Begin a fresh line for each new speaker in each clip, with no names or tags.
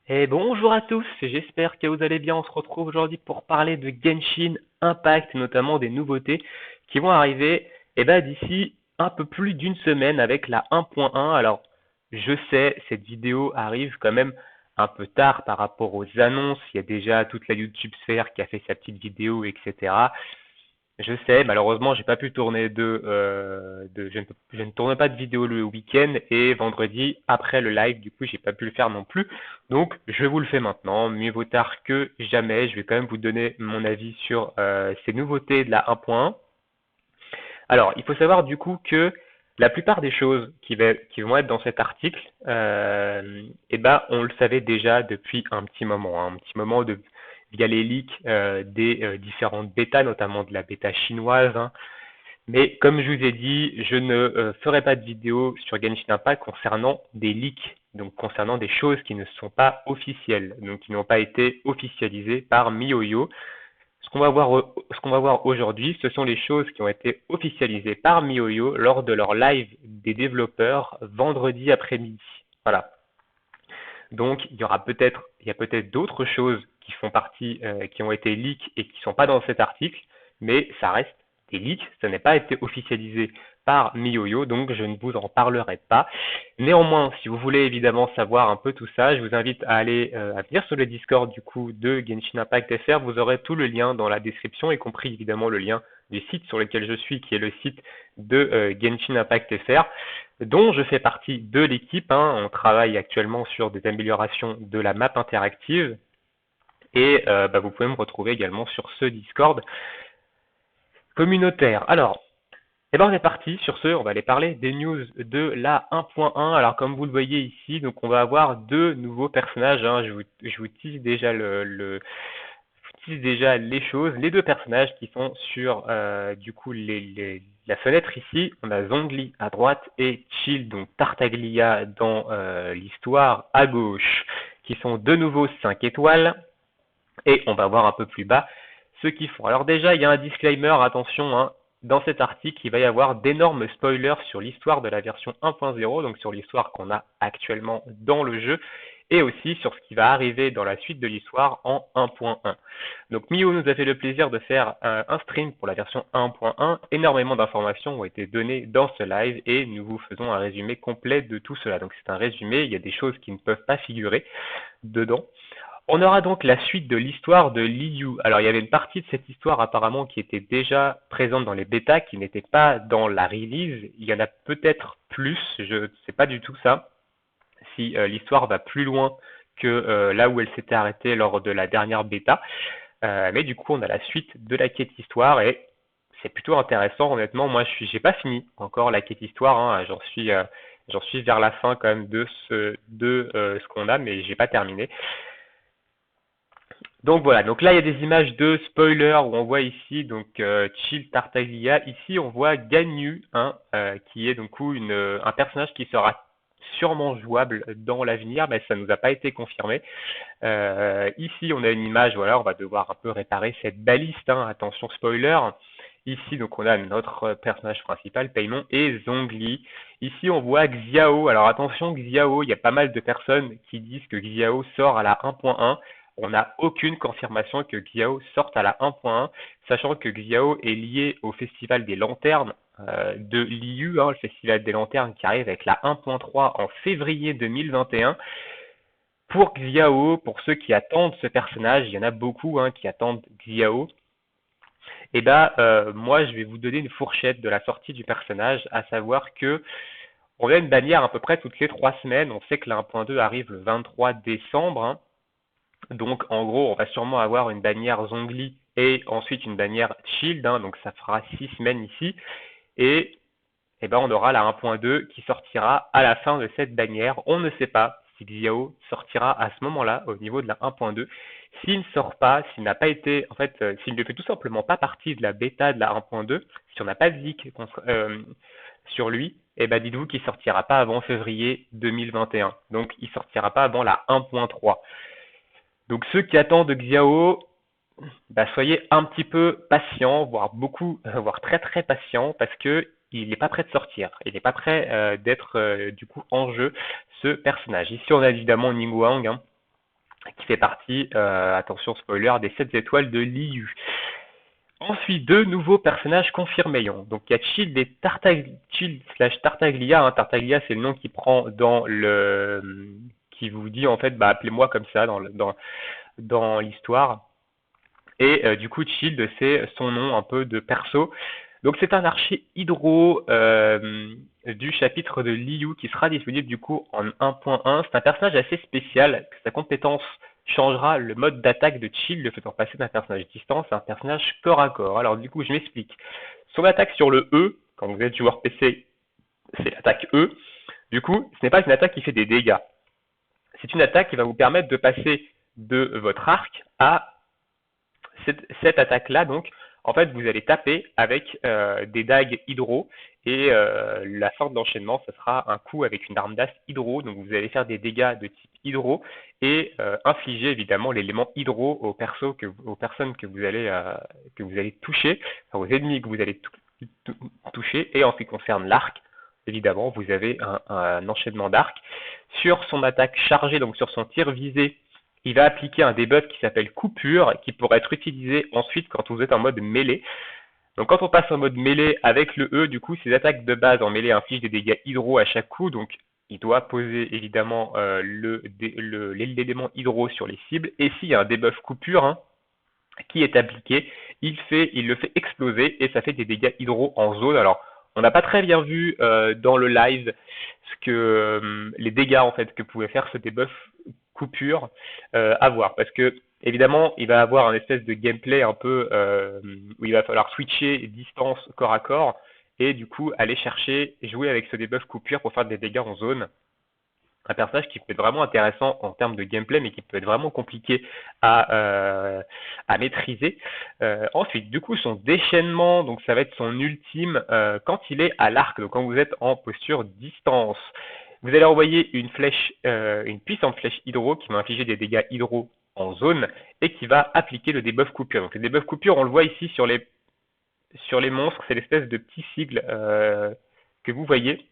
Et bonjour à tous, j'espère que vous allez bien. On se retrouve aujourd'hui pour parler de Genshin Impact, notamment des nouveautés qui vont arriver d'ici un peu plus d'une semaine avec la 1.1. Alors, je sais, cette vidéo arrive quand même un peu tard par rapport aux annonces. Il y a déjà toute la YouTube sphère qui a fait sa petite vidéo, etc. Je sais, malheureusement, j'ai pas pu tourner je ne tourne pas de vidéo le week-end et vendredi après le live, du coup, j'ai pas pu le faire non plus. Donc, je vous le fais maintenant. Mieux vaut tard que jamais. Je vais quand même vous donner mon avis sur ces nouveautés de la 1.1. Alors, il faut savoir du coup que la plupart des choses qui vont être dans cet article, on le savait déjà depuis un petit moment, hein, un petit moment via les leaks des différentes bêtas, notamment de la bêta chinoise, hein. Mais comme je vous ai dit, je ne ferai pas de vidéo sur Genshin Impact concernant des leaks, donc concernant des choses qui ne sont pas officielles, donc qui n'ont pas été officialisées par MiHoYo. Ce qu'on va voir aujourd'hui, ce sont les choses qui ont été officialisées par MiHoYo lors de leur live des développeurs vendredi après-midi. Voilà. Donc il y a peut-être d'autres choses qui font partie, qui ont été leaks et qui ne sont pas dans cet article, mais ça reste des leaks, ça n'a pas été officialisé par MiHoYo, donc je ne vous en parlerai pas. Néanmoins, si vous voulez évidemment savoir un peu tout ça, je vous invite à aller à venir sur le Discord du coup de Genshin Impact FR. Vous aurez tout le lien dans la description, y compris évidemment le lien du site sur lequel je suis, qui est le site de Genshin Impact FR, dont je fais partie de l'équipe, hein. On travaille actuellement sur des améliorations de la map interactive et vous pouvez me retrouver également sur ce Discord communautaire. Alors, on est parti. Sur ce, on va aller parler des news de la 1.1. Alors, comme vous le voyez ici, donc on va avoir deux nouveaux personnages, hein. Je vous tease déjà les choses. Les deux personnages qui sont sur du coup la fenêtre ici. On a Zhongli à droite et Chill, donc Tartaglia dans l'histoire à gauche, qui sont de nouveau 5 étoiles. Et on va voir un peu plus bas ce qu'ils font. Alors déjà, il y a un disclaimer, attention, hein, dans cet article, il va y avoir d'énormes spoilers sur l'histoire de la version 1.0, donc sur l'histoire qu'on a actuellement dans le jeu, et aussi sur ce qui va arriver dans la suite de l'histoire en 1.1. Donc Mio nous a fait le plaisir de faire un stream pour la version 1.1. Énormément d'informations ont été données dans ce live et nous vous faisons un résumé complet de tout cela. Donc c'est un résumé, il y a des choses qui ne peuvent pas figurer dedans. On aura donc la suite de l'histoire de Liu. Alors il y avait une partie de cette histoire apparemment qui était déjà présente dans les bêtas, qui n'était pas dans la release. Il y en a peut-être plus, je ne sais pas du tout ça, si l'histoire va plus loin que là où elle s'était arrêtée lors de la dernière bêta. Mais du coup on a la suite de la quête histoire et c'est plutôt intéressant honnêtement. Moi j'ai pas fini encore la quête histoire, hein. J'en suis vers la fin quand même de ce qu'on a, mais j'ai pas terminé. Donc voilà, donc là il y a des images de spoiler où on voit ici donc Chill Tartaglia. Ici on voit Ganyu, hein, qui est donc un personnage qui sera sûrement jouable dans l'avenir, mais ça nous a pas été confirmé. Ici on a une image, voilà, on va devoir un peu réparer cette baliste, hein, attention spoiler. Ici donc on a notre personnage principal, Paimon et Zhongli. Ici on voit Xiao. Alors attention Xiao, il y a pas mal de personnes qui disent que Xiao sort à la 1.1. On n'a aucune confirmation que Xiao sorte à la 1.1, sachant que Xiao est lié au Festival des Lanternes de Liu, hein, le Festival des Lanternes qui arrive avec la 1.3 en février 2021. Pour Xiao, pour ceux qui attendent ce personnage, il y en a beaucoup, hein, qui attendent Xiao. Et moi, je vais vous donner une fourchette de la sortie du personnage, à savoir que on a une bannière à peu près toutes les 3 semaines. On sait que la 1.2 arrive le 23 décembre, hein. Donc en gros, on va sûrement avoir une bannière Zhongli et ensuite une bannière Shield, hein, donc ça fera 6 semaines ici. Et, on aura la 1.2 qui sortira à la fin de cette bannière. On ne sait pas si Xiao sortira à ce moment-là au niveau de la 1.2. S'il ne sort pas, s'il n'a pas été, en fait, s'il ne fait tout simplement pas partie de la bêta de la 1.2, si on n'a pas de leak sur lui, dites-vous qu'il sortira pas avant février 2021. Donc il sortira pas avant la 1.3. Donc ceux qui attendent Xiao, soyez un petit peu patient, voire beaucoup, voire très très patient, parce que il n'est pas prêt de sortir. Il n'est pas prêt d'être du coup en jeu ce personnage. Ici on a évidemment Ningguang, hein, qui fait partie, attention spoiler, des 7 étoiles de Liu. Ensuite, deux nouveaux personnages confirmés. Donc il y a Chill et Chill slash Tartaglia. Tartaglia, c'est le nom qu'il prend dans le, qui vous dit en fait, bah appelez-moi comme ça dans l'histoire. Et du coup, Shield, c'est son nom un peu de perso. Donc c'est un archer hydro du chapitre de Liu qui sera disponible du coup en 1.1. C'est un personnage assez spécial. Sa compétence changera le mode d'attaque de Shield, le faisant passer d'un personnage distance à un personnage corps à corps. Alors du coup, je m'explique. Son attaque sur le E, quand vous êtes joueur PC, c'est l'attaque E. Du coup, ce n'est pas une attaque qui fait des dégâts. C'est une attaque qui va vous permettre de passer de votre arc à cette attaque-là, donc, en fait, vous allez taper avec des dagues hydro et la sorte d'enchaînement, ce sera un coup avec une arme d'as hydro. Donc, vous allez faire des dégâts de type hydro et infliger évidemment l'élément hydro aux personnes que vous allez toucher, enfin, aux ennemis que vous allez toucher. Et en ce qui concerne l'arc, évidemment, vous avez un enchaînement d'arc. Sur son attaque chargée, donc sur son tir visé, il va appliquer un debuff qui s'appelle coupure, qui pourra être utilisé ensuite quand vous êtes en mode mêlée. Donc quand on passe en mode mêlée avec le E, du coup, ses attaques de base en mêlée infligent des dégâts hydro à chaque coup. Donc il doit poser évidemment l'élément hydro sur les cibles. Et s'il y a un debuff coupure qui est appliqué, il le fait exploser et ça fait des dégâts hydro en zone. Alors on n'a pas très bien vu dans le live les dégâts en fait que pouvait faire ce debuff coupure à voir, parce que évidemment il va avoir un espèce de gameplay un peu où il va falloir switcher distance corps à corps et du coup aller chercher jouer avec ce debuff coupure pour faire des dégâts en zone. Un personnage qui peut être vraiment intéressant en termes de gameplay, mais qui peut être vraiment compliqué à maîtriser. Ensuite, du coup, son déchaînement, donc ça va être son ultime quand il est à l'arc, donc quand vous êtes en posture distance. Vous allez envoyer une flèche, une puissante flèche hydro qui va infliger des dégâts hydro en zone et qui va appliquer le debuff coupure. Donc le debuff coupure, on le voit ici sur les monstres, c'est l'espèce de petit sigle que vous voyez.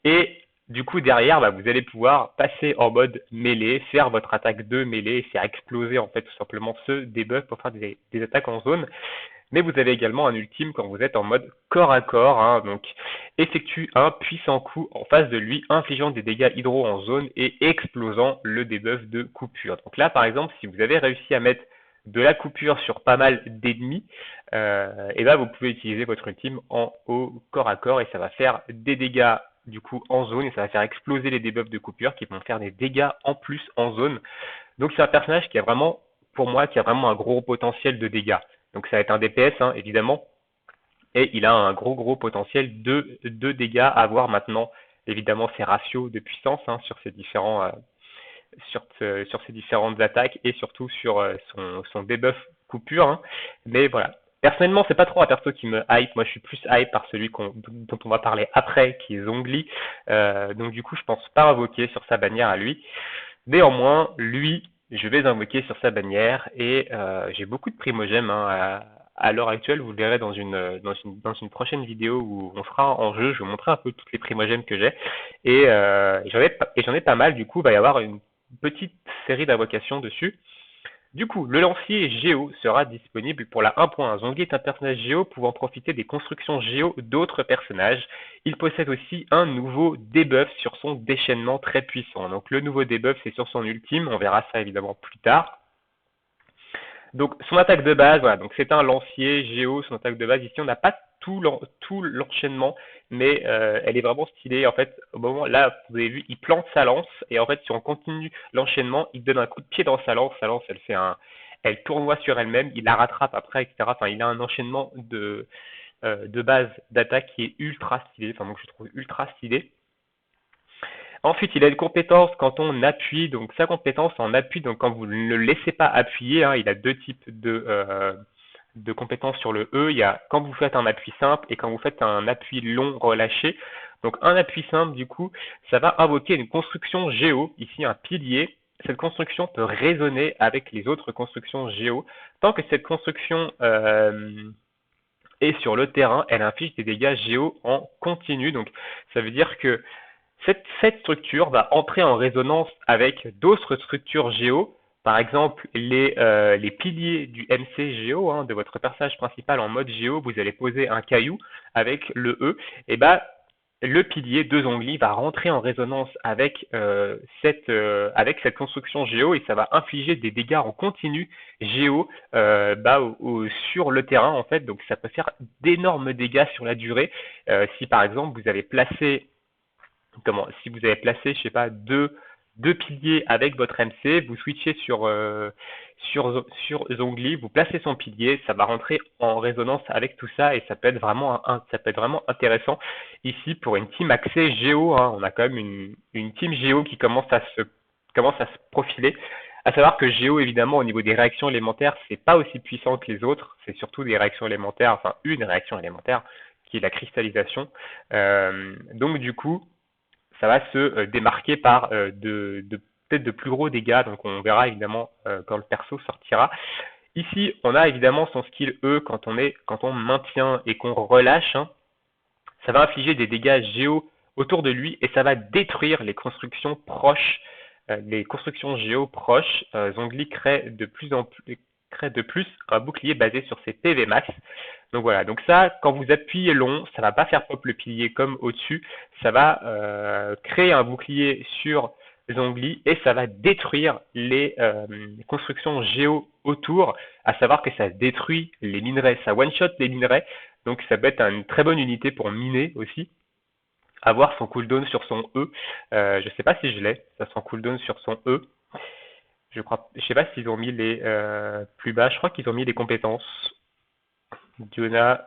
Et du coup, derrière, bah, vous allez pouvoir passer en mode mêlée, faire votre attaque de mêlée et faire exploser en fait tout simplement ce debuff pour faire des attaques en zone. Mais vous avez également un ultime quand vous êtes en mode corps à corps. Donc, effectue un puissant coup en face de lui, infligeant des dégâts hydro en zone et explosant le debuff de coupure. Donc là, par exemple, si vous avez réussi à mettre de la coupure sur pas mal d'ennemis, et ben vous pouvez utiliser votre ultime au corps à corps et ça va faire des dégâts du coup en zone et ça va faire exploser les debuffs de coupure qui vont faire des dégâts en plus en zone. Donc c'est un personnage qui a vraiment, pour moi, qui a vraiment un gros potentiel de dégâts. Donc ça va être un DPS évidemment et il a un gros potentiel de dégâts à avoir maintenant. Évidemment ses ratios de puissance sur ces différentes attaques et surtout sur son debuff coupure. Mais voilà. Personnellement, c'est pas trop un perso qui me hype. Moi, je suis plus hype par celui dont on va parler après, qui est Zhongli. Donc du coup, je pense pas invoquer sur sa bannière à lui. Néanmoins, lui, je vais invoquer sur sa bannière et j'ai beaucoup de primogèmes à l'heure actuelle. Vous le verrez dans une prochaine vidéo où on sera en jeu. Je vais vous montrer un peu toutes les primogèmes que j'ai et j'en ai pas mal. Du coup, il va y avoir une petite série d'invocations dessus. Du coup, le lancier Géo sera disponible pour la 1.1. Zhongli est un personnage Géo pouvant profiter des constructions Géo d'autres personnages. Il possède aussi un nouveau debuff sur son déchaînement très puissant. Donc le nouveau debuff c'est sur son ultime, on verra ça évidemment plus tard. Donc son attaque de base, voilà, donc c'est un lancier Géo, son attaque de base ici on n'a pas tout l'enchaînement, mais elle est vraiment stylée. En fait, au moment là, vous avez vu, il plante sa lance et en fait, si on continue l'enchaînement, il donne un coup de pied dans sa lance. Sa lance, elle tournoie sur elle-même, il la rattrape après, etc. Enfin, il a un enchaînement de base d'attaque qui est ultra stylé. Enfin, donc je trouve ultra stylé. Ensuite, il a une compétence quand on appuie. Donc sa compétence en appui, donc quand vous ne le laissez pas appuyer, il a deux types de compétences sur le E. Il y a quand vous faites un appui simple et quand vous faites un appui long relâché. Donc un appui simple, du coup, ça va invoquer une construction Géo, ici un pilier. Cette construction peut résonner avec les autres constructions Géo. Tant que cette construction est sur le terrain, elle inflige des dégâts Géo en continu. Donc ça veut dire que Cette structure va entrer en résonance avec d'autres structures géo, par exemple les piliers du MC géo, hein, de votre personnage principal en mode géo, vous allez poser un caillou avec le E, et bah le pilier de Zhongli va rentrer en résonance avec cette construction géo et ça va infliger des dégâts en continu géo sur le terrain en fait. Donc ça peut faire d'énormes dégâts sur la durée. Si par exemple vous avez placé si vous avez placé, je sais pas, deux piliers avec votre MC, vous switchez sur Zhongli, vous placez son pilier, ça va rentrer en résonance avec tout ça et ça peut être vraiment intéressant ici pour une team axée géo, hein. On a quand même une team géo qui commence à se profiler. À savoir que Géo, évidemment, au niveau des réactions élémentaires, c'est pas aussi puissant que les autres. C'est surtout des réactions élémentaires, enfin une réaction élémentaire, qui est la cristallisation. Donc du coup, ça va se démarquer par peut-être de plus gros dégâts, donc on verra évidemment quand le perso sortira. Ici, on a évidemment son skill E quand on maintient et qu'on relâche, hein, ça va infliger des dégâts géo autour de lui et ça va détruire les constructions proches, les constructions géo proches. Zhongli crée de plus un bouclier basé sur ses PV max. Donc voilà, donc ça, quand vous appuyez long, ça va pas faire pop le pilier comme au-dessus, ça va créer un bouclier sur Zhongli et ça va détruire les constructions géo autour, à savoir que ça détruit les minerais, ça one-shot les minerais, donc ça peut être une très bonne unité pour miner aussi. Avoir son cooldown sur son E, je sais pas si je l'ai, ça son cooldown sur son E. Je sais pas s'ils ont mis les plus bas, je crois qu'ils ont mis les compétences. Diona,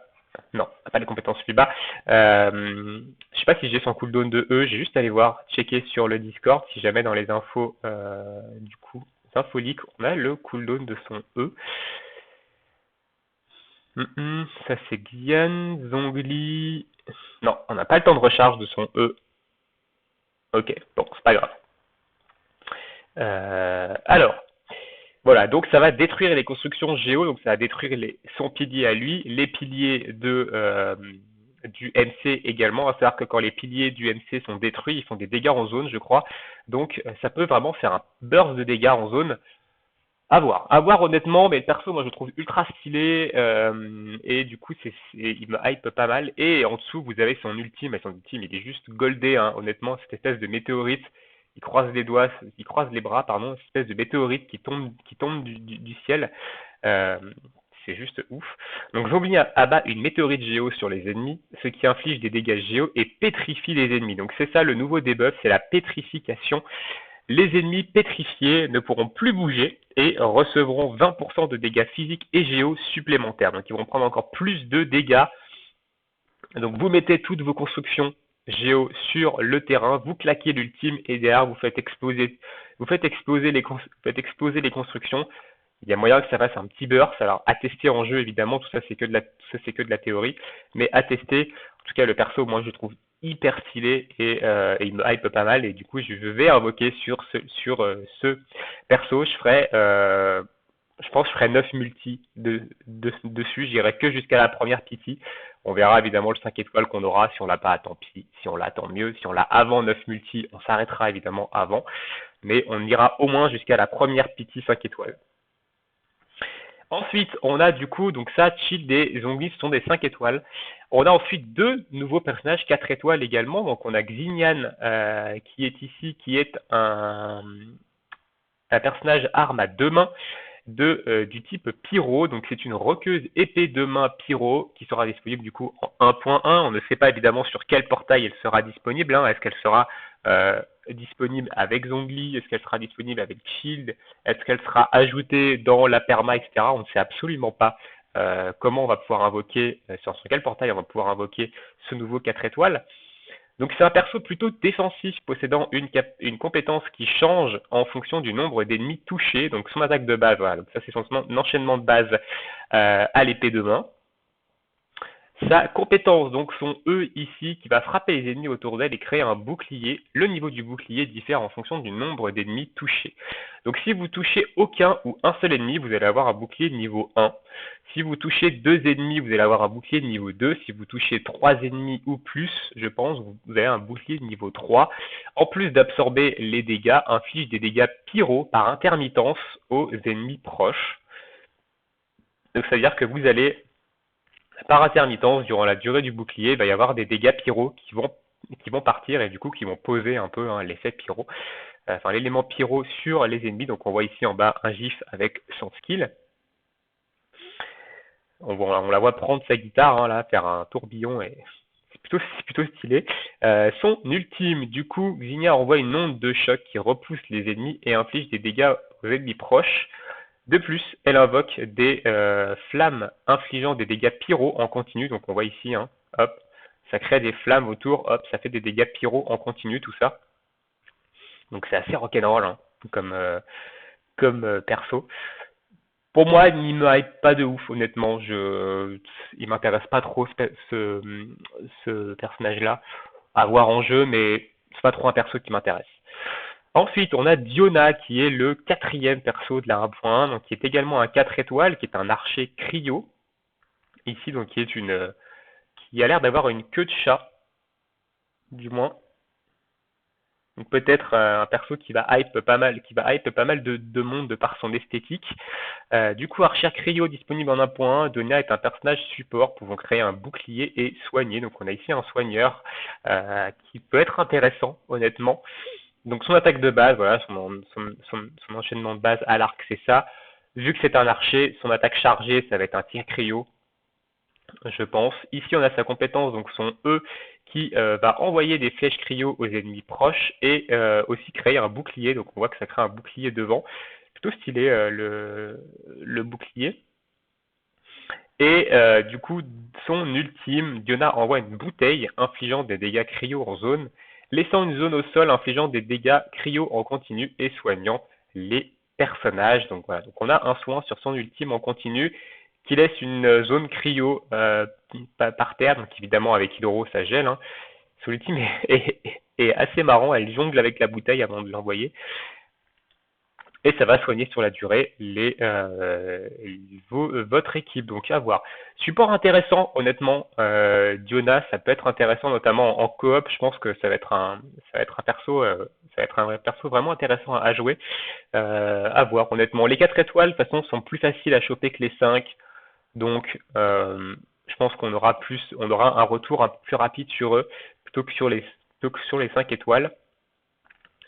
non, pas les compétences plus bas. Je sais pas si j'ai son cooldown de E, j'ai juste à aller voir, checker sur le Discord si jamais dans les infos, du coup, infos leak, on a le cooldown de son E. Ça c'est Gyan, Zhongli. Non, on n'a pas le temps de recharge de son E. Ok, bon, c'est pas grave. Alors, voilà, donc ça va détruire les constructions géo, donc ça va détruire son pilier à lui, les piliers du MC également, à savoir que quand les piliers du MC sont détruits, ils font des dégâts en zone, je crois. Donc ça peut vraiment faire un burst de dégâts en zone. À voir honnêtement, mais le perso, moi je le trouve ultra stylé et du coup il me hype pas mal. Et en dessous, vous avez son ultime, et son ultime il est juste goldé, hein, honnêtement, cette espèce de météorite. Il croise les bras, pardon, cette espèce de météorite qui tombe du ciel. Euh, c'est juste ouf. Donc Zombie abat une météorite géo sur les ennemis, ce qui inflige des dégâts géo et pétrifie les ennemis. Donc c'est ça le nouveau debuff, c'est la pétrification. Les ennemis pétrifiés ne pourront plus bouger et recevront 20% de dégâts physiques et géo supplémentaires. Donc ils vont prendre encore plus de dégâts. Donc vous mettez toutes vos constructions géo sur le terrain, vous claquez l'ultime et derrière vous faites exploser les constructions. Il y a moyen que ça fasse un petit burst. Alors à tester en jeu évidemment, tout ça c'est que de la théorie, mais à tester. En tout cas le perso, moi je le trouve hyper stylé et il me hype pas mal et du coup je vais invoquer sur ce perso. Je pense que je ferai 9 multi dessus. J'irai que jusqu'à la première pity. On verra évidemment le 5 étoiles qu'on aura. Si on l'a pas, tant pis. Si on l'a, tant mieux. Si on l'a avant 9 multi, on s'arrêtera évidemment avant. Mais on ira au moins jusqu'à la première pity 5 étoiles. Ensuite, on a du coup, donc ça, Chill et Zhongli, ce sont des 5 étoiles. On a ensuite deux nouveaux personnages, 4 étoiles également. Donc on a Xignan qui est ici, qui est un personnage arme à deux mains du type Pyro. Donc c'est une roqueuse épée de main Pyro qui sera disponible du coup en 1.1. On ne sait pas évidemment sur quel portail elle sera disponible. Hein. Est-ce qu'elle sera disponible avec Zhongli? Est-ce qu'elle sera disponible avec Shield? Est-ce qu'elle sera ajoutée dans la perma, etc. On ne sait absolument pas comment on va pouvoir invoquer, sur quel portail on va pouvoir invoquer ce nouveau 4 étoiles. Donc c'est un perso plutôt défensif, possédant une compétence qui change en fonction du nombre d'ennemis touchés. Donc son attaque de base, voilà. Donc ça c'est son enchaînement de base à l'épée de main. Sa compétence, donc son E ici, qui va frapper les ennemis autour d'elle et créer un bouclier. Le niveau du bouclier diffère en fonction du nombre d'ennemis touchés. Donc si vous touchez aucun ou un seul ennemi, vous allez avoir un bouclier de niveau 1. Si vous touchez 2 ennemis, vous allez avoir un bouclier de niveau 2. Si vous touchez 3 ennemis ou plus, je pense, vous avez un bouclier de niveau 3. En plus d'absorber les dégâts, inflige des dégâts pyro par intermittence aux ennemis proches. Donc ça veut dire que vous allez, par intermittence, durant la durée du bouclier, il va y avoir des dégâts pyro qui vont partir et du coup qui vont poser un peu l'effet pyro, enfin l'élément pyro sur les ennemis. Donc on voit ici en bas un gif avec son skill. On la voit prendre sa guitare, là, faire un tourbillon et c'est plutôt stylé. Son ultime, du coup, Xingnia envoie une onde de choc qui repousse les ennemis et inflige des dégâts aux ennemis proches. De plus, elle invoque des flammes infligeant des dégâts pyro en continu. Donc on voit ici, hop, ça crée des flammes autour, hop, ça fait des dégâts pyro en continu, tout ça. Donc c'est assez rock'n'roll comme perso. Pour moi, il me hype pas de ouf, honnêtement. Il m'intéresse pas trop ce personnage-là à voir en jeu, mais c'est pas trop un perso qui m'intéresse. Ensuite, on a Diona, qui est le 4e perso de la 1.1, donc qui est également un 4 étoiles, qui est un archer cryo. Ici, donc, qui a l'air d'avoir une queue de chat, du moins. Donc peut-être un perso qui va hype pas mal de monde de par son esthétique. Du coup, Archer Cryo disponible en 1.1, Diona est un personnage support pouvant créer un bouclier et soigner. Donc on a ici un soigneur qui peut être intéressant, honnêtement. Donc son attaque de base, voilà, son enchaînement de base à l'arc, c'est ça. Vu que c'est un archer, son attaque chargée, ça va être un tir cryo, je pense. Ici, on a sa compétence, donc son E, qui va envoyer des flèches cryo aux ennemis proches et aussi créer un bouclier. Donc on voit que ça crée un bouclier devant. Plutôt stylé le bouclier. Et du coup, son ultime, Diona envoie une bouteille infligeant des dégâts cryo en zone, laissant une zone au sol infligeant des dégâts cryo en continu et soignant les personnages. Donc voilà, donc on a un soin sur son ultime en continu qui laisse une zone cryo par terre, donc évidemment avec Hydro ça gèle. Son ultime est assez marrant, elle jongle avec la bouteille avant de l'envoyer. Et ça va soigner sur la durée votre équipe, donc à voir. Support intéressant, honnêtement, Diona, ça peut être intéressant, notamment en coop. Je pense que ça va être un perso vraiment intéressant à jouer. À voir, honnêtement. Les 4 étoiles, de toute façon, sont plus faciles à choper que les 5. Donc, je pense qu'on aura un retour un peu plus rapide sur eux plutôt que sur les 5 étoiles.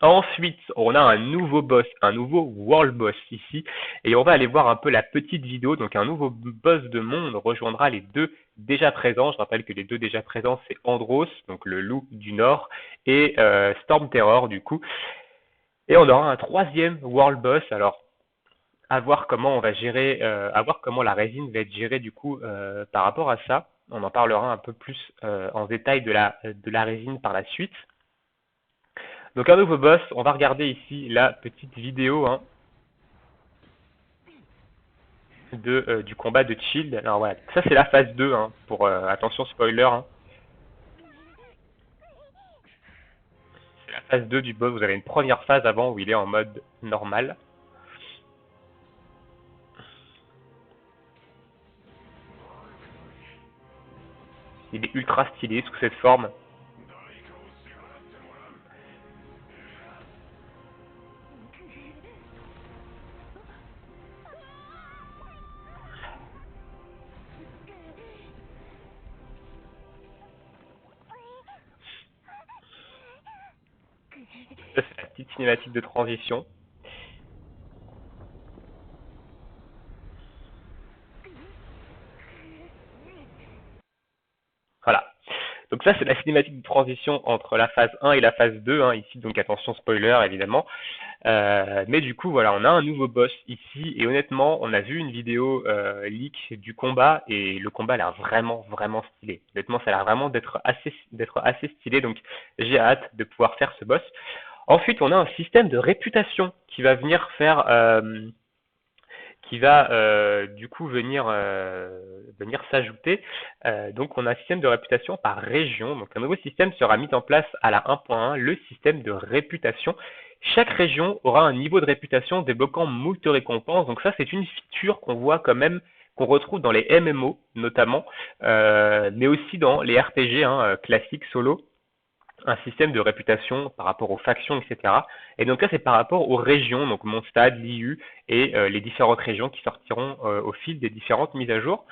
Ensuite, on a un nouveau boss, un nouveau world boss ici, et on va aller voir un peu la petite vidéo. Donc un nouveau boss de monde rejoindra les 2 déjà présents. Je rappelle que les 2 déjà présents, c'est Andros, donc le loup du nord, et Storm Terror du coup. Et on aura un 3e world boss. Alors, à voir comment on va gérer, à voir comment la résine va être gérée du coup par rapport à ça. On en parlera un peu plus en détail de la résine par la suite. Donc un nouveau boss, on va regarder ici la petite vidéo du combat de Shield. Alors voilà, ça c'est la phase 2, pour attention spoiler. C'est la phase 2 du boss, vous avez une première phase avant où il est en mode normal. Il est ultra stylé sous cette forme. Ça, c'est la petite cinématique de transition. Voilà. Donc ça, c'est la cinématique de transition entre la phase 1 et la phase 2. Ici, donc attention spoiler, évidemment. Mais du coup, voilà, on a un nouveau boss ici. Et honnêtement, on a vu une vidéo leak du combat. Et le combat a l'air vraiment, vraiment stylé. Honnêtement, ça a l'air vraiment d'être assez stylé. Donc, j'ai hâte de pouvoir faire ce boss. Ensuite, on a un système de réputation qui va venir qui va du coup venir s'ajouter. Donc on a un système de réputation par région. Donc un nouveau système sera mis en place à la 1.1, le système de réputation. Chaque région aura un niveau de réputation débloquant moult récompenses. Donc ça, c'est une feature qu'on voit quand même, qu'on retrouve dans les MMO notamment, mais aussi dans les RPG classiques solo, un système de réputation par rapport aux factions, etc. Et donc là, c'est par rapport aux régions, donc Mondstadt, l'IU et les différentes régions qui sortiront au fil des différentes mises à jour.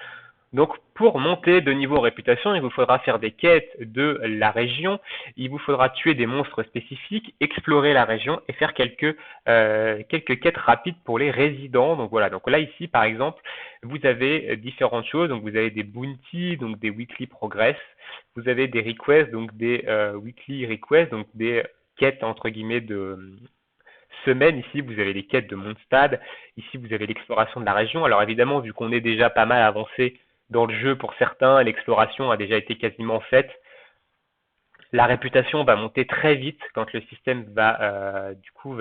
Donc, pour monter de niveau en réputation, il vous faudra faire des quêtes de la région, il vous faudra tuer des monstres spécifiques, explorer la région et faire quelques quêtes rapides pour les résidents. Donc voilà, donc là ici par exemple, vous avez différentes choses, donc vous avez des bounties, donc des weekly progress, vous avez des requests, donc des weekly requests, donc des quêtes entre guillemets de semaine. Ici, vous avez les quêtes de Mondstadt. Ici, vous avez l'exploration de la région. Alors évidemment, vu qu'on est déjà pas mal avancé dans le jeu pour certains, l'exploration a déjà été quasiment faite. La réputation va monter très vite quand le système va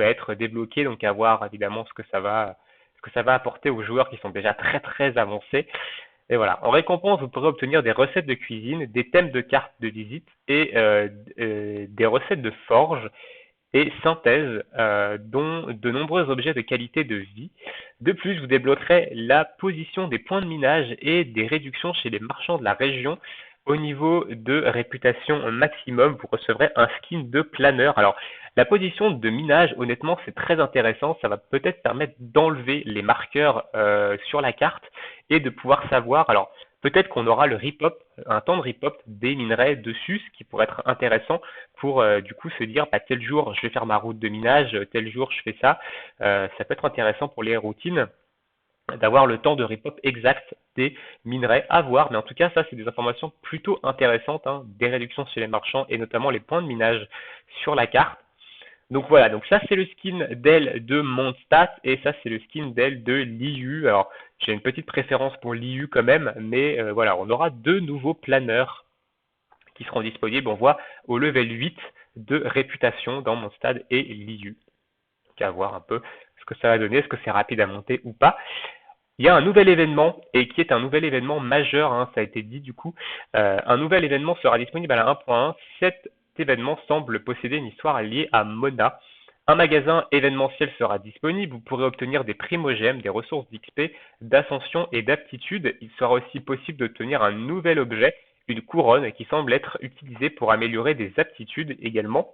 être débloqué, donc à voir évidemment ce que ça va apporter aux joueurs qui sont déjà très très avancés. Et voilà, en récompense, vous pourrez obtenir des recettes de cuisine, des thèmes de cartes de visite et des recettes de forge et synthèse, dont de nombreux objets de qualité de vie. De plus, vous débloquerez la position des points de minage et des réductions chez les marchands de la région. Au niveau de réputation maximum, vous recevrez un skin de planeur. Alors, la position de minage, honnêtement, c'est très intéressant. Ça va peut-être permettre d'enlever les marqueurs sur la carte et de pouvoir savoir. Alors, peut-être qu'on aura le rip-hop, un temps de rip-hop des minerais dessus, ce qui pourrait être intéressant pour du coup se dire tel jour je vais faire ma route de minage, tel jour je fais ça. Ça peut être intéressant pour les routines d'avoir le temps de rip-hop exact des minerais à voir. Mais en tout cas, ça, c'est des informations plutôt intéressantes, des réductions chez les marchands et notamment les points de minage sur la carte. Donc voilà, donc ça c'est le skin d'elle de Mondstadt et ça c'est le skin d'elle de l'IU. Alors j'ai une petite préférence pour l'IU quand même, mais voilà, on aura deux nouveaux planeurs qui seront disponibles, on voit, au level 8 de réputation dans Mondstadt et l'IU. Donc à voir un peu ce que ça va donner, est-ce que c'est rapide à monter ou pas. Il y a un nouvel événement, et qui est un nouvel événement majeur, ça a été dit du coup. Un nouvel événement sera disponible à la 1.1. Cet événement semble posséder une histoire liée à Mona. Un magasin événementiel sera disponible. Vous pourrez obtenir des primogèmes, des ressources d'XP, d'ascension et d'aptitude. Il sera aussi possible d'obtenir un nouvel objet, une couronne, qui semble être utilisée pour améliorer des aptitudes également.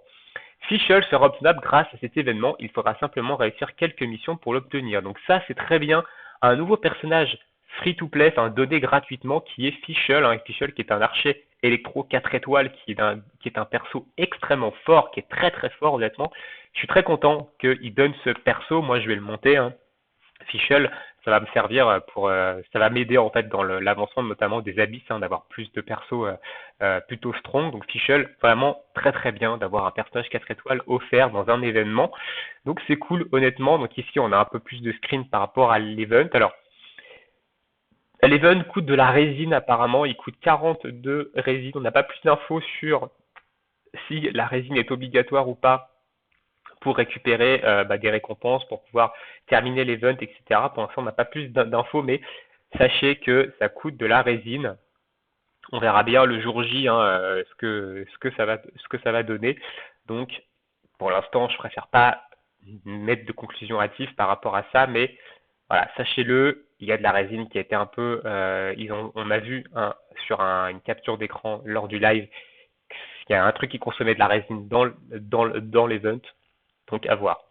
Fischl sera obtenable grâce à cet événement. Il faudra simplement réussir quelques missions pour l'obtenir. Donc ça, c'est très bien. Un nouveau personnage free-to-play, donné gratuitement, qui est Fischl. Fischl qui est un archer électro 4 étoiles, qui est un perso extrêmement fort, qui est très très fort honnêtement. Je suis très content qu'il donne ce perso. Moi, je vais le monter. Fischl, ça va me servir ça va m'aider en fait dans l'avancement notamment des abysses, d'avoir plus de persos plutôt strong. Donc Fischl, vraiment très très bien d'avoir un personnage 4 étoiles offert dans un événement. Donc c'est cool honnêtement. Donc ici on a un peu plus de screen par rapport à l'event. Alors l'event coûte de la résine apparemment, il coûte 42 résines. On n'a pas plus d'infos sur si la résine est obligatoire ou pas pour récupérer des récompenses, pour pouvoir terminer l'event, etc. Pour l'instant, on n'a pas plus d'infos, mais sachez que ça coûte de la résine. On verra bien le jour J ce que ça va donner. Donc, pour l'instant, je préfère pas mettre de conclusion hâtive par rapport à ça, mais voilà, sachez-le, il y a de la résine qui a été un peu, on a vu sur une capture d'écran lors du live, il y a un truc qui consommait de la résine dans l'event. Donc à voir.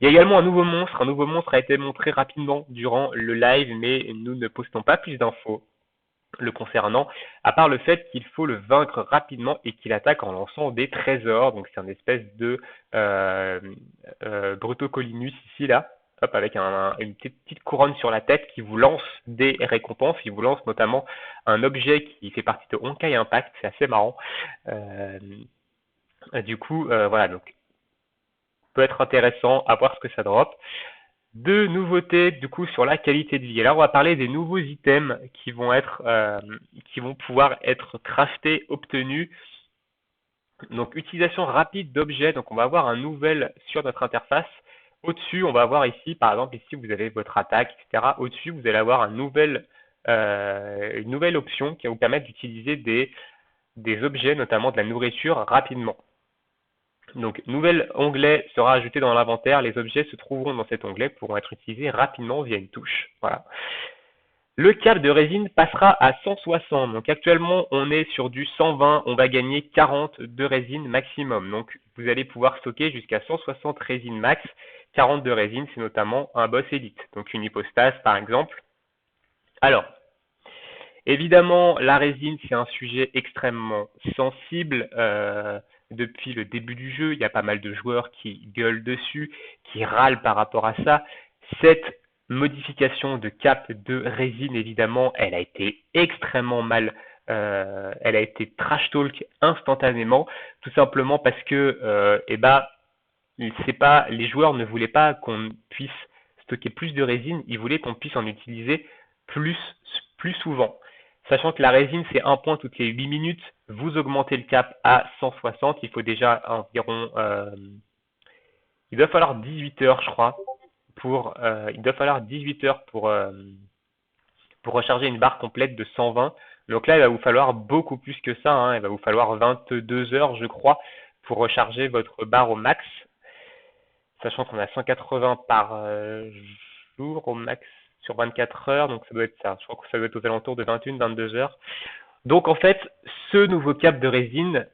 Il y a également un nouveau monstre. Un nouveau monstre a été montré rapidement durant le live, mais nous ne postons pas plus d'infos le concernant, à part le fait qu'il faut le vaincre rapidement et qu'il attaque en lançant des trésors. Donc c'est une espèce de Brutocolinus ici, là, hop, avec une petite couronne sur la tête qui vous lance des récompenses. Il vous lance notamment un objet qui fait partie de Honkai Impact, c'est assez marrant. Du coup, voilà, donc peut être intéressant à voir ce que ça drop. Deux nouveautés du coup sur la qualité de vie. Et là, on va parler des nouveaux items qui vont pouvoir être craftés, obtenus. Donc, utilisation rapide d'objets. Donc, on va avoir un nouvel sur notre interface. Au-dessus, on va avoir ici, par exemple, ici vous avez votre attaque, etc. Au-dessus, vous allez avoir une nouvelle option qui va vous permettre d'utiliser des objets, notamment de la nourriture, rapidement. Donc, nouvel onglet sera ajouté dans l'inventaire. Les objets se trouveront dans cet onglet, pourront être utilisés rapidement via une touche. Voilà. Le cap de résine passera à 160. Donc actuellement, on est sur du 120. On va gagner 40 de résine maximum. Donc vous allez pouvoir stocker jusqu'à 160 résines max. 40 de résine, c'est notamment un boss élite. Donc une hypostase par exemple. Alors, évidemment, la résine, c'est un sujet extrêmement sensible. Depuis le début du jeu, il y a pas mal de joueurs qui gueulent dessus, qui râlent par rapport à ça. Cette modification de cap de résine, évidemment, elle a été extrêmement mal, elle a été trash talk instantanément, tout simplement parce que, c'est pas, les joueurs ne voulaient pas qu'on puisse stocker plus de résine, ils voulaient qu'on puisse en utiliser plus, plus souvent. Sachant que la résine, c'est un point toutes les 8 minutes, vous augmentez le cap à 160, il faut déjà environ, il doit falloir 18 heures, je crois, il doit falloir 18 heures pour recharger une barre complète de 120. Donc là, il va vous falloir beaucoup plus que ça, hein. Il va vous falloir 22 heures, je crois, pour recharger votre barre au max. Sachant qu'on a 180 par jour au max sur 24 heures, donc ça doit être ça. Je crois que ça doit être aux alentours de 21-22 heures. Donc en fait, ce nouveau cap de résine,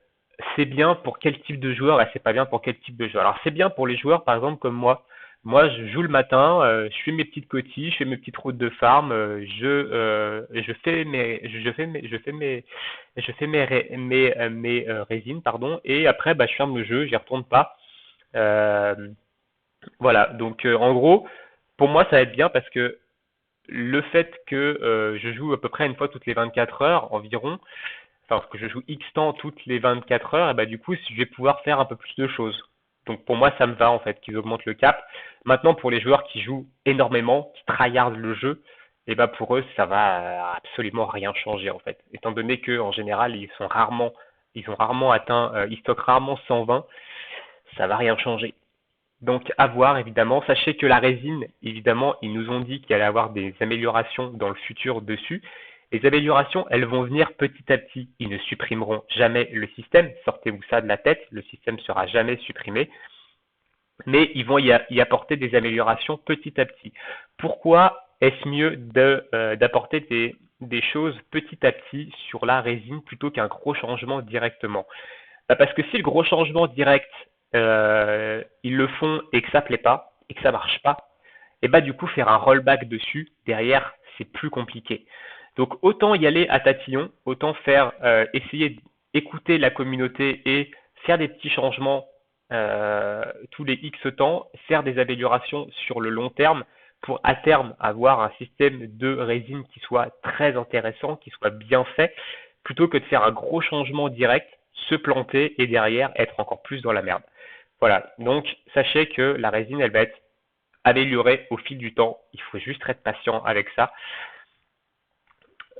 c'est bien pour quel type de joueur et c'est pas bien pour quel type de joueur. Alors c'est bien pour les joueurs par exemple comme moi. Moi, je joue le matin, je fais mes petites cotilles, je fais mes petites routes de farm, je fais mes résines, pardon, et après, bah, je ferme le jeu, j'y retourne pas. Euh, voilà, donc en gros, pour moi, ça va être bien parce que le fait que je joue à peu près une fois toutes les 24 heures environ, enfin que je joue X temps toutes les 24 heures, et bah du coup, je vais pouvoir faire un peu plus de choses. Donc pour moi, ça me va en fait qu'ils augmentent le cap. Maintenant, pour les joueurs qui jouent énormément, qui tryhardent le jeu, et bah pour eux, ça va absolument rien changer en fait. Étant donné que en général, ils ont rarement atteint, ils stockent rarement 120, ça va rien changer. Donc à voir évidemment. Sachez que la résine, évidemment, ils nous ont dit qu'il allait y avoir des améliorations dans le futur dessus. Les améliorations, elles vont venir petit à petit. Ils ne supprimeront jamais le système. Sortez-vous ça de la tête. Le système ne sera jamais supprimé. Mais ils vont y apporter des améliorations petit à petit. Pourquoi est-ce mieux d'apporter des choses petit à petit sur la résine plutôt qu'un gros changement directement? Parce que si le gros changement direct, ils le font et que ça plaît pas, et que ça marche pas, et bah du coup faire un rollback dessus, derrière, c'est plus compliqué. Donc autant y aller à tatillon, autant faire essayer d'écouter la communauté et faire des petits changements tous les X temps, faire des améliorations sur le long terme pour à terme avoir un système de résine qui soit très intéressant, qui soit bien fait, plutôt que de faire un gros changement direct, se planter et derrière être encore plus dans la merde. Voilà, donc sachez que la résine, elle va être améliorée au fil du temps. Il faut juste être patient avec ça.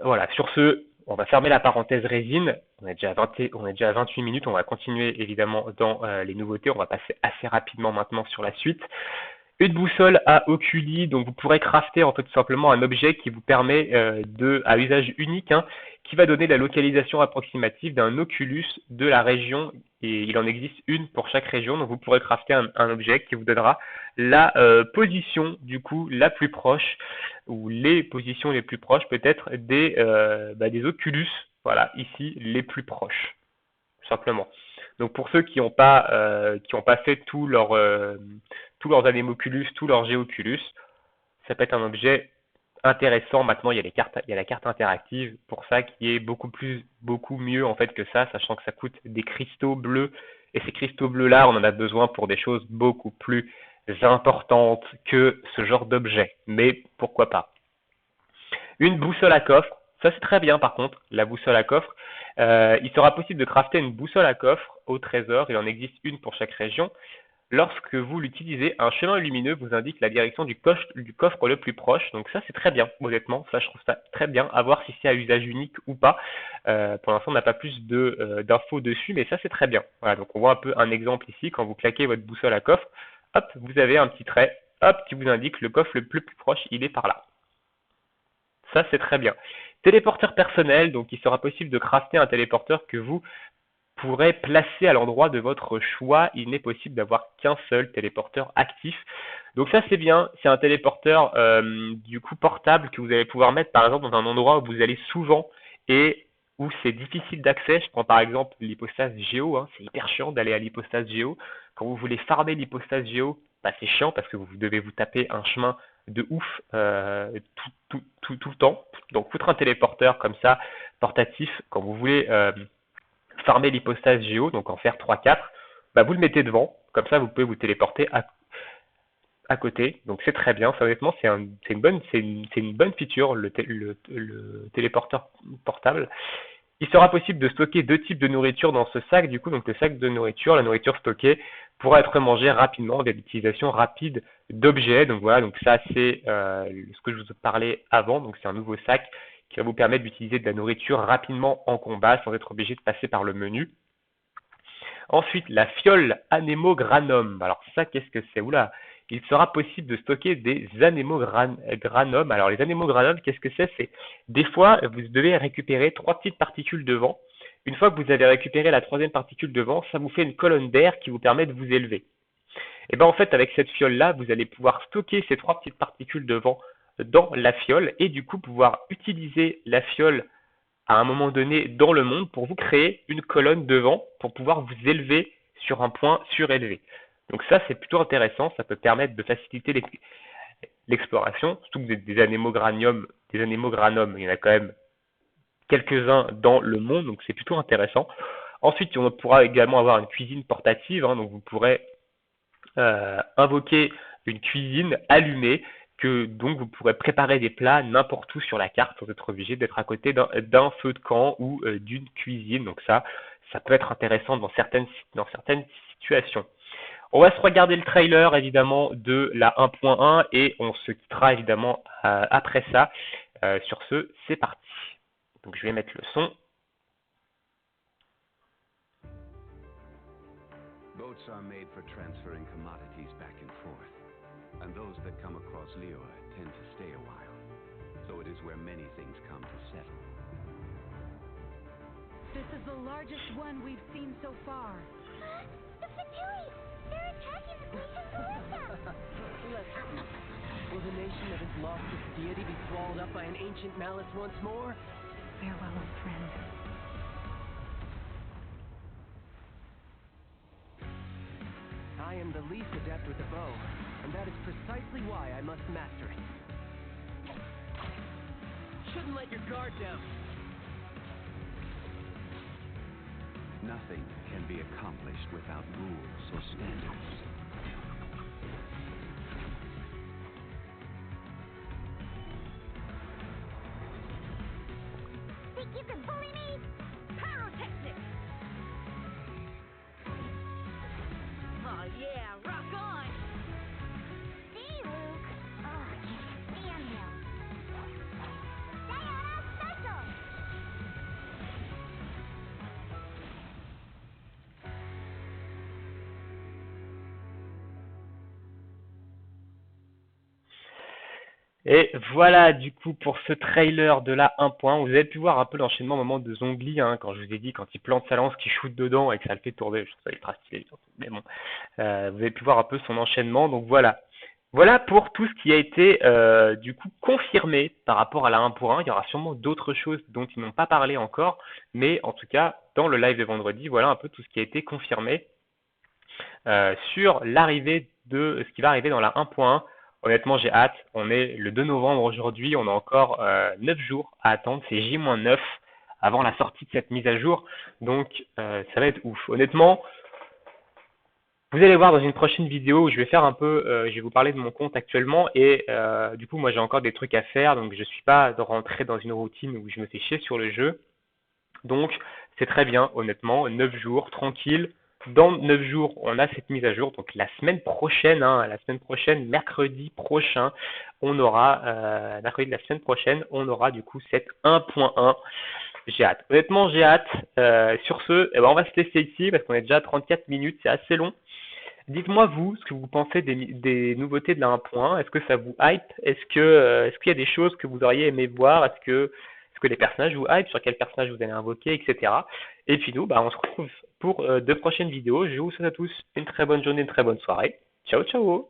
Voilà, sur ce, on va fermer la parenthèse résine. On est déjà à 28 minutes. On va continuer évidemment dans les nouveautés. On va passer assez rapidement maintenant sur la suite. Une boussole à oculi, donc vous pourrez crafter en fait tout simplement un objet qui vous permet à usage unique, hein, qui va donner la localisation approximative d'un oculus de la région, et il en existe une pour chaque région, donc vous pourrez crafter un objet qui vous donnera la position du coup la plus proche, ou les positions les plus proches peut-être des oculus, voilà, ici les plus proches, tout simplement. Donc pour ceux qui ont pas fait tous leurs anémoculus, tous leurs géoculus, ça peut être un objet intéressant. Maintenant, il y a la carte interactive pour ça qui est beaucoup mieux en fait que ça, sachant que ça coûte des cristaux bleus. Et ces cristaux bleus-là, on en a besoin pour des choses beaucoup plus importantes que ce genre d'objet. Mais pourquoi pas? Une boussole à coffre, ça c'est très bien par contre, la boussole à coffre. Il sera possible de crafter une boussole à coffre au trésor, il en existe une pour chaque région. Lorsque vous l'utilisez, un chemin lumineux vous indique la direction du coffre le plus proche. Donc ça, c'est très bien, honnêtement. Ça, je trouve ça très bien. À voir si c'est à usage unique ou pas. Pour l'instant, on n'a pas plus d'infos dessus, mais ça, c'est très bien. Voilà, donc on voit un peu un exemple ici. Quand vous claquez votre boussole à coffre, hop, vous avez un petit trait, hop, qui vous indique le coffre le plus proche, il est par là. Ça, c'est très bien. Téléporteur personnel, donc il sera possible de crafter un téléporteur que vous pourrez placer à l'endroit de votre choix. Il n'est possible d'avoir qu'un seul téléporteur actif. Donc ça, c'est bien. C'est un téléporteur du coup portable que vous allez pouvoir mettre par exemple dans un endroit où vous allez souvent et où c'est difficile d'accès. Je prends par exemple l'hypostase Géo. Hein. C'est hyper chiant d'aller à l'hypostase Géo. Quand vous voulez farmer l'hypostase Géo, bah, c'est chiant parce que vous devez vous taper un chemin de ouf tout le temps. Donc foutre un téléporteur comme ça, portatif, quand vous voulez farmer l'hypostase Géo, donc en faire 3-4, bah vous le mettez devant, comme ça vous pouvez vous téléporter à côté, donc c'est très bien, ça honnêtement c'est une bonne feature le téléporteur portable. Il sera possible de stocker deux types de nourriture dans ce sac, du coup, donc le sac de nourriture, la nourriture stockée pourra être mangée rapidement via l'utilisation rapide d'objets. Donc voilà, donc ça c'est ce que je vous parlais avant, donc c'est un nouveau sac qui va vous permettre d'utiliser de la nourriture rapidement en combat sans être obligé de passer par le menu. Ensuite, la fiole anémogranum. Alors ça, qu'est-ce que c'est? Oula, il sera possible de stocker des anémogranum. Alors les anémogranum, qu'est-ce que c'est? C'est des fois, vous devez récupérer 3 petites particules de vent. Une fois que vous avez récupéré la troisième particule de vent, ça vous fait une colonne d'air qui vous permet de vous élever. Et bien en fait, avec cette fiole-là, vous allez pouvoir stocker ces 3 petites particules de vent dans la fiole et du coup pouvoir utiliser la fiole à un moment donné dans le monde pour vous créer une colonne de vent pour pouvoir vous élever sur un point surélevé. Donc ça, c'est plutôt intéressant, ça peut permettre de faciliter l'exploration, surtout que des anémogranum, il y en a quand même quelques-uns dans le monde, donc c'est plutôt intéressant. Ensuite, on pourra également avoir une cuisine portative, hein, donc vous pourrez invoquer une cuisine allumée que donc vous pourrez préparer des plats n'importe où sur la carte sans être obligé d'être à côté d'un feu de camp ou d'une cuisine. Donc ça peut être intéressant dans certaines situations. On va se regarder le trailer évidemment de la 1.1 et on se quittera évidemment après ça. Sur ce, c'est parti. Donc je vais mettre le son.
Boats are made for transferring commodities back and forth, and those that come across Liyue tend to stay a while. So it is where many things come to settle.
This is the largest one we've seen so far.
The Fatui! They're attacking the place in Melissa!
Will the nation that has lost its deity be swallowed up by an ancient malice once more?
Farewell, old friend.
I am the least adept with the bow, and that is precisely why I must master it. Shouldn't let your guard down.
Nothing can be accomplished without rules or standards.
Think you can bully me? Pyrotechnics!
Oh yeah, rock on!
See, Luke? Oh, I can't stand him. Sayonara Special!
Et voilà du coup pour ce trailer de la 1.1, vous avez pu voir un peu l'enchaînement au moment de Zhongli, hein, quand je vous ai dit, quand il plante sa lance, qu'il shoot dedans et que ça le fait tourner, je trouve ça ultra stylé, mais bon, vous avez pu voir un peu son enchaînement, donc voilà. Voilà pour tout ce qui a été du coup confirmé par rapport à la 1.1, il y aura sûrement d'autres choses dont ils n'ont pas parlé encore, mais en tout cas, dans le live de vendredi, voilà un peu tout ce qui a été confirmé sur l'arrivée de ce qui va arriver dans la 1.1. Honnêtement, j'ai hâte. On est le 2 novembre aujourd'hui. On a encore 9 jours à attendre. C'est J-9 avant la sortie de cette mise à jour. Donc, ça va être ouf. Honnêtement, vous allez voir dans une prochaine vidéo où je vais faire un peu, je vais vous parler de mon compte actuellement. Et du coup, moi, j'ai encore des trucs à faire. Donc, je ne suis pas rentré dans une routine où je me fais chier sur le jeu. Donc, c'est très bien, honnêtement. 9 jours, tranquille. Dans 9 jours, on a cette mise à jour. Donc la semaine prochaine, mercredi prochain, on aura, mercredi de la semaine prochaine, on aura du coup cette 1.1. J'ai hâte. Honnêtement, j'ai hâte. Sur ce, on va se laisser ici parce qu'on est déjà à 34 minutes, c'est assez long. Dites-moi vous ce que vous pensez des nouveautés de la 1.1. Est-ce que ça vous hype? Est-ce qu'il y a des choses que vous auriez aimé voir? Est-ce que les personnages vous hype? Sur quel personnage vous allez invoquer, etc. Et puis nous, bah, on se retrouve pour de prochaines vidéos. Je vous souhaite à tous une très bonne journée, une très bonne soirée. Ciao, ciao!